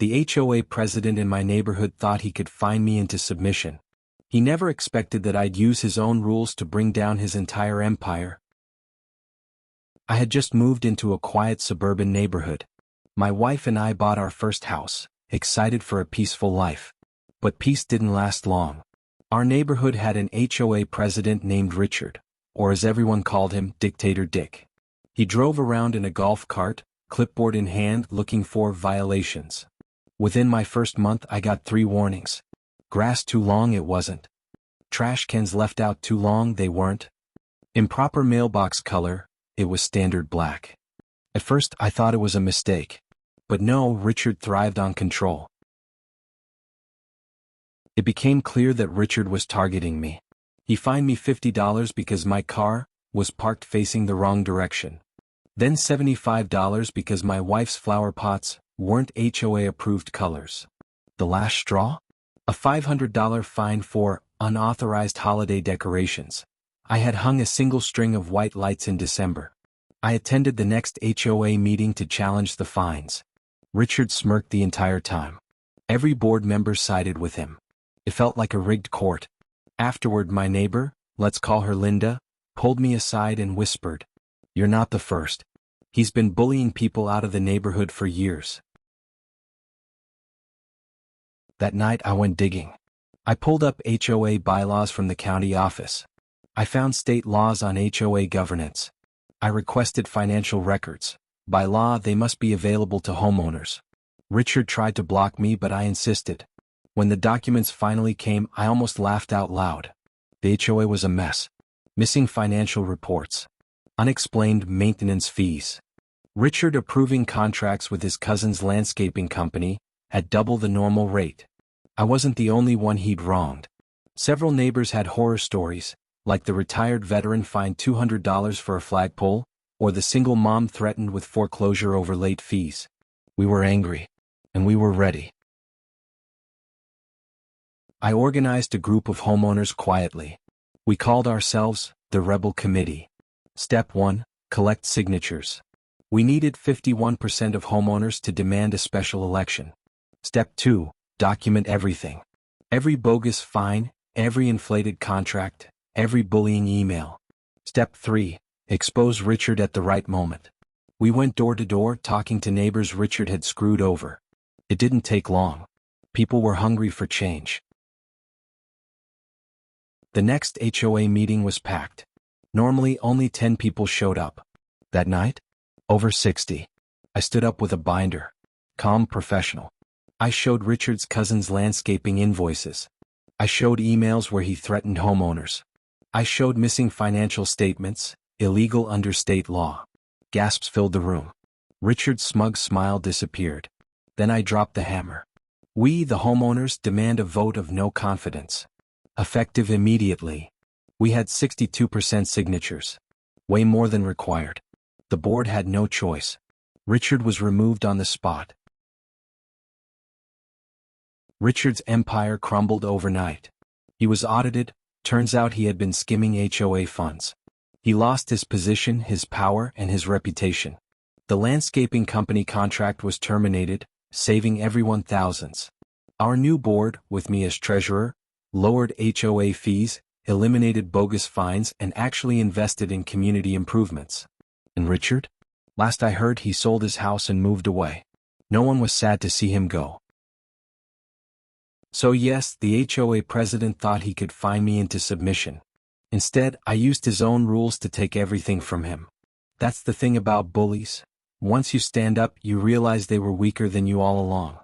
The HOA president in my neighborhood thought he could fine me into submission. He never expected that I'd use his own rules to bring down his entire empire. I had just moved into a quiet suburban neighborhood. My wife and I bought our first house, excited for a peaceful life. But peace didn't last long. Our neighborhood had an HOA president named Richard, or as everyone called him, Dictator Dick. He drove around in a golf cart, clipboard in hand, looking for violations. Within my first month I got 3 warnings. Grass too long, it wasn't. Trash cans left out too long, they weren't. Improper mailbox color, it was standard black. At first I thought it was a mistake. But no, Richard thrived on control. It became clear that Richard was targeting me. He fined me $50 because my car was parked facing the wrong direction. Then $75 because my wife's flower pots weren't HOA-approved colors. The last straw? A $500 fine for unauthorized holiday decorations. I had hung a single string of white lights in December. I attended the next HOA meeting to challenge the fines. Richard smirked the entire time. Every board member sided with him. It felt like a rigged court. Afterward, my neighbor, let's call her Linda, pulled me aside and whispered, "You're not the first. He's been bullying people out of the neighborhood for years." That night I went digging. I pulled up HOA bylaws from the county office. I found state laws on HOA governance. I requested financial records. By law, they must be available to homeowners. Richard tried to block me, but I insisted. When the documents finally came, I almost laughed out loud. The HOA was a mess. Missing financial reports. Unexplained maintenance fees. Richard approving contracts with his cousin's landscaping company at double the normal rate. I wasn't the only one he'd wronged. Several neighbors had horror stories, like the retired veteran fined $200 for a flagpole, or the single mom threatened with foreclosure over late fees. We were angry, and we were ready. I organized a group of homeowners quietly. We called ourselves the Rebel Committee. Step 1, collect signatures. We needed 51% of homeowners to demand a special election. Step 2, document everything. Every bogus fine, every inflated contract, every bullying email. Step 3, expose Richard at the right moment. We went door to door talking to neighbors Richard had screwed over. It didn't take long. People were hungry for change. The next HOA meeting was packed. Normally only 10 people showed up. That night, over 60. I stood up with a binder. Calm, professional. I showed Richard's cousin's landscaping invoices. I showed emails where he threatened homeowners. I showed missing financial statements, illegal under state law. Gasps filled the room. Richard's smug smile disappeared. Then I dropped the hammer. We, the homeowners, demand a vote of no confidence. Effective immediately. We had 62% signatures. Way more than required. The board had no choice. Richard was removed on the spot. Richard's empire crumbled overnight. He was audited. Turns out he had been skimming HOA funds. He lost his position, his power, and his reputation. The landscaping company contract was terminated, saving everyone thousands. Our new board, with me as treasurer, lowered HOA fees, eliminated bogus fines, and actually invested in community improvements. And Richard? Last I heard, he sold his house and moved away. No one was sad to see him go. So yes, the HOA president thought he could fine me into submission. Instead, I used his own rules to take everything from him. That's the thing about bullies. Once you stand up, you realize they were weaker than you all along.